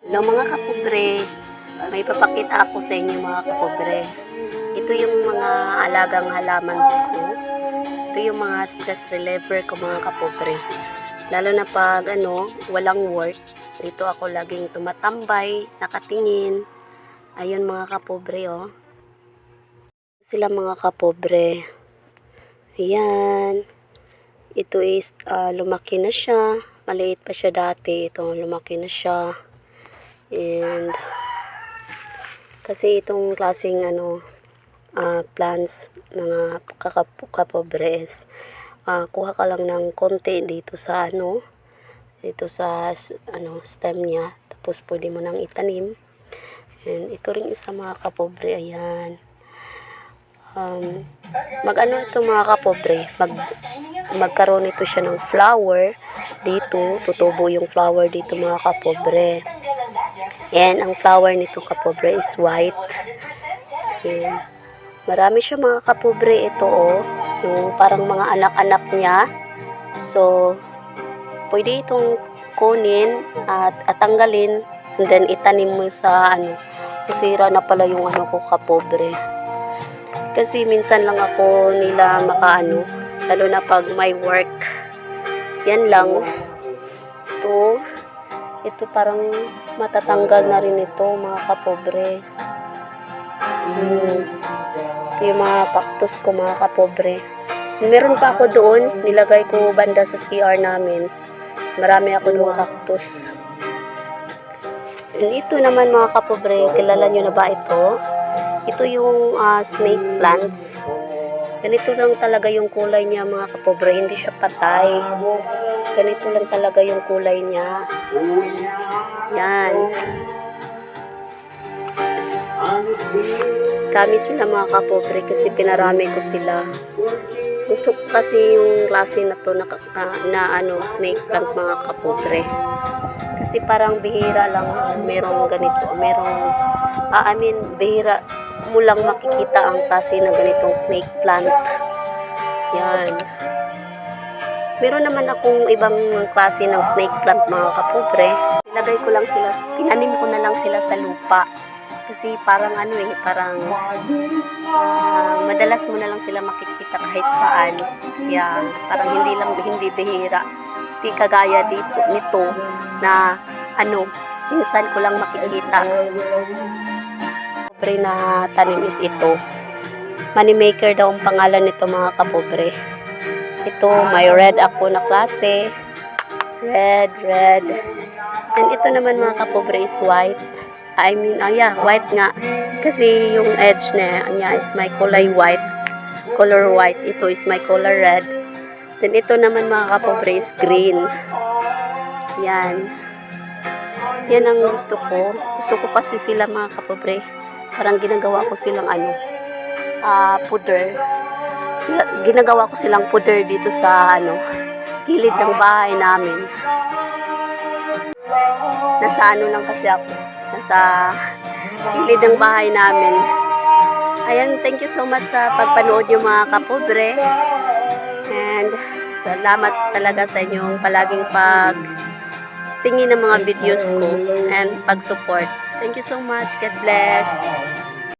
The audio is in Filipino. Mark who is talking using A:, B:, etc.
A: Hello mga kapobre, may papakita ako sa inyo mga kapobre. Ito yung mga alagang halaman ko. Ito yung mga stress reliever ko mga kapobre. Lalo na pag walang work, dito ako laging tumatambay, nakatingin. Ayun mga kapobre oh. Sila mga kapobre. Ayan. Ito is lumaki na siya. Maliit pa siya dati. Ito lumaki na siya. And kasi itong klaseng plants mga kapobres, kuha ka lang ng konti dito sa stem niya, tapos pwede mo nang itanim. And ito rin isa mga kapobre, ayan. Ito mga kapobre, magkaroon ito siya ng flower dito, tutubo yung flower dito mga kapobre. And ang flower nito kapobre is white. And marami siya mga kapobre. Ito yung parang mga anak-anak niya. So pwede itong kunin at tanggalin, and then itanim mo sa nasira na pala yung ko kapobre. Kasi minsan lang ako nila lalo na pag may work. Yan lang. Ito parang matatanggal na rin ito mga kapobre. Ito yung mga cactus ko mga kapobre. Meron pa ako doon, nilagay ko banda sa CR namin. Marami ako doon cactus. And ito naman mga kapobre, kilala nyo na ba ito? Ito yung snake plants. Ganito lang talaga yung kulay niya mga kapobre, hindi siya patay. Ganito lang talaga yung kulay niya. Yan. Kami sila mga kapobre kasi pinarami ko sila. Gusto ko kasi yung klase na to na snake plant mga kapobre. Kasi parang bihira lang merong ganito. Bihira mo lang makikita ang klase na ganitong snake plant. Yan. Meron naman akong ibang klase ng snake plant mga kapobre. Tinanim ko na lang sila sa lupa. Kasi parang madalas mo na lang sila makikita kahit saan. Yan, parang hindi bihira. Di kagaya nito na minsan ko lang makikita. Kapobre na tanim is ito. Money maker daw ang pangalan nito mga kapobre. Ito, may red ako na klase. Red. And ito naman mga kapobre is white. White nga. Kasi yung edge niya is may color white. Ito is my color red. Then ito naman mga kapobre is green. Yan. Yan ang gusto ko. Gusto ko kasi sila mga kapobre. Parang ginagawa ko silang puder. Ginagawa ko silang puder dito sa gilid ng bahay namin. Nasa lang kasi ako. Nasa gilid ng bahay namin. Ayan, thank you so much sa pagpanood niyo mga kapobre. And salamat talaga sa inyong palaging pagtingin ng mga videos ko and pag-support. Thank you so much. God bless.